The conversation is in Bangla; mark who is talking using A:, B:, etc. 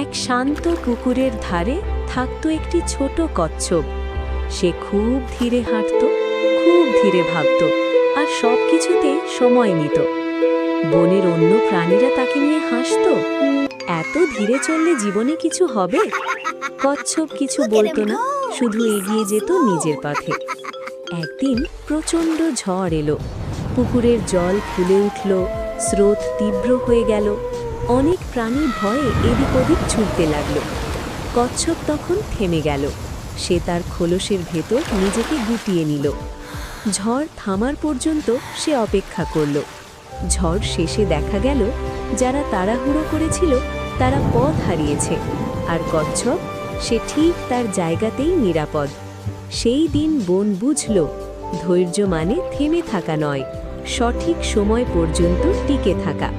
A: এক শান্ত পুকুরের ধারে থাকত একটি ছোট কচ্ছপ। সে খুব ধীরে হাঁটত, খুব ধীরে ভাবত, আর সবকিছুতে সময় নিত। বনের অন্য প্রাণীরা তাকে নিয়ে হাসত, এত ধীরে চললে জীবনে কিছু হবে। কচ্ছপ কিছু বলতো না, শুধু এগিয়ে যেত নিজের পথে। একদিন প্রচণ্ড ঝড় এলো, পুকুরের জল ফুলে উঠল, স্রোত তীব্র হয়ে গেল। অনেক প্রাণী ভয়ে এদিক ওদিক ছুটতে লাগলো। কচ্ছপ তখন থেমে গেল। সে তার খোলসের ভেতর নিজেকে গুটিয়ে নিল। ঝড় থামার পর্যন্ত সে অপেক্ষা করল। ঝড় শেষে দেখা গেল, যারা তাড়াহুড়ো করেছিল তারা পথ হারিয়েছে, আর কচ্ছপ সে ঠিক তার জায়গাতেই নিরাপদ। সেই দিন বন বুঝল, ধৈর্য মানে থেমে থাকা নয়, সঠিক সময় পর্যন্ত টিকে থাকা।